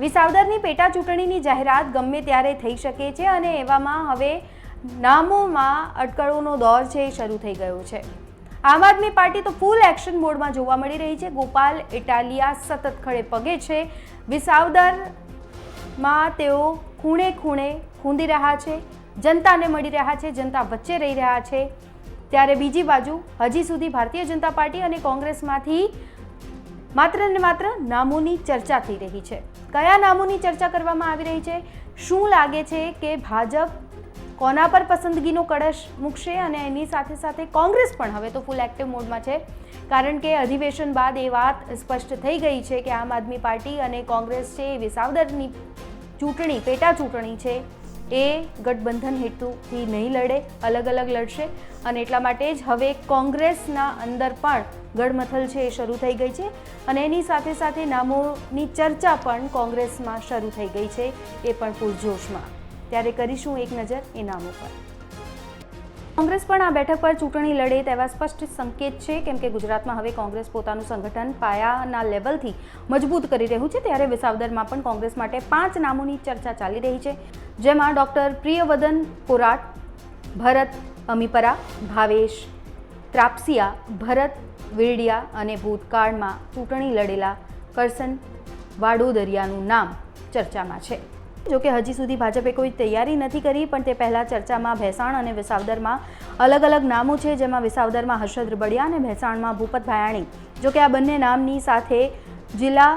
વિસાવદરની પેટા ચૂંટણીની જાહેરાત ગમે ત્યારે થઈ શકે છે અને એવામાં હવે નામોમાં અટકળોનો દોર છે એ શરૂ થઈ ગયો છે। આમ આદમી પાર્ટી તો ફૂલ એક્શન મોડમાં જોવા મળી રહી છે। ગોપાલ ઇટાલિયા સતત ખડે પગે છે। વિસાવદરમાં તેઓ ખૂણે ખૂણે ખૂંદી રહ્યા છે, જનતાને મળી રહ્યા છે, જનતા વચ્ચે રહી રહ્યા છે। ત્યારે બીજી બાજુ હજી સુધી ભારતીય જનતા પાર્ટી અને કોંગ્રેસમાંથી માત્ર ને માત્ર નામોની ચર્ચા થઈ રહી છે। કયા નામોની ચર્ચા કરવામાં આવી રહી છે? શું લાગે છે કે ભાજપ કોના પર પસંદગીનો કળશ મૂકશે? અને એની સાથે સાથે કોંગ્રેસ પણ હવે તો ફૂલ એક્ટિવ મોડમાં છે, કારણ કે અધિવેશન બાદ એ વાત સ્પષ્ટ થઈ ગઈ છે કે આમ આદમી પાર્ટી અને કોંગ્રેસ છે એ વિસાવદરની ચૂંટણી, પેટા ચૂંટણી છે એ ગઠબંધન હેતુથી નહીં લડે, અલગ અલગ લડશે। અને એટલા માટે જ હવે કોંગ્રેસના અંદર પણ ગડમથલ છે એ શરૂ થઈ ગઈ છે અને એની સાથે સાથે નામોની ચર્ચા પણ કોંગ્રેસમાં શરૂ થઈ ગઈ છે, એ પણ પૂરજોશમાં। ત્યારે કરીશું એક નજર એ નામો પર। કોંગ્રેસ પણ આ બેઠક પર ચૂંટણી લડે તેવા સ્પષ્ટ સંકેત છે, કેમ કે ગુજરાતમાં હવે કોંગ્રેસ પોતાનું સંગઠન પાયાના લેવલથી મજબૂત કરી રહ્યું છે। ત્યારે વિસાવદરમાં પણ કોંગ્રેસ માટે 5 નામોની ચર્ચા ચાલી રહી છે, જેમાં ડૉક્ટર પ્રિયવદન કોરાટ, ભરત અમીપરા, ભાવેશ ત્રાપસિયા, ભરત વિરડિયા અને ભૂતકાળમાં ચૂંટણી લડેલા કરસન વાડોદરિયાનું નામ ચર્ચામાં છે। જોકે હજી સુધી ભાજપે કોઈ તૈયારી નથી કરી, પણ તે પહેલાં ચર્ચામાં ભેસાણ અને વિસાવદરમાં અલગ અલગ નામો છે, જેમાં વિસાવદરમાં હર્ષદ રબડિયા અને ભેસાણમાં ભૂપત ભાયાણી। જોકે આ બંને નામની સાથે જિલ્લા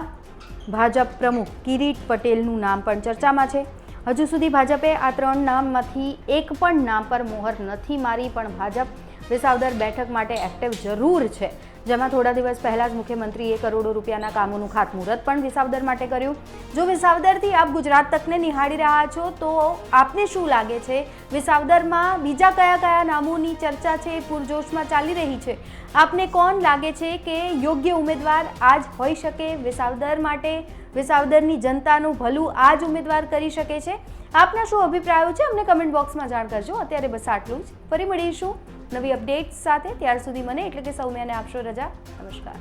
ભાજપ પ્રમુખ કિરીટ પટેલનું નામ પણ ચર્ચામાં છે। હજુ સુધી ભાજપે આ 3 નામમાંથી એક પણ નામ પર મોહર નથી મારી, પણ ભાજપ વિસાવદર બેઠક માટે એક્ટિવ જરૂર છે, જેમાં થોડા દિવસ પહેલાં જ મુખ્યમંત્રીએ કરોડો રૂપિયાના કામોનું ખાતમુહૂર્ત પણ વિસાવદર માટે કર્યું। જો વિસાવદરથી આપ ગુજરાત તકને નિહાળી રહ્યા છો તો આપને શું લાગે છે, વિસાવદરમાં બીજા કયા કયા નામોની ચર્ચા છે એ પૂરજોશમાં ચાલી રહી છે? આપને કોણ લાગે છે કે યોગ્ય ઉમેદવાર આજ હોઈ શકે વિસાવદર માટે? વિસાવદરની જનતાનું ભલું આ જ ઉમેદવાર કરી શકે છે? આપના શું અભિપ્રાયો છે અમને કમેન્ટ બોક્સમાં જાણ કરજો। અત્યારે બસ આટલું જ, ફરી મળીશું નવી અપડેટ્સ સાથે। ત્યાર સુધી મને એટલે કે સૌમ્યાને આપશો રજા। નમસ્કાર।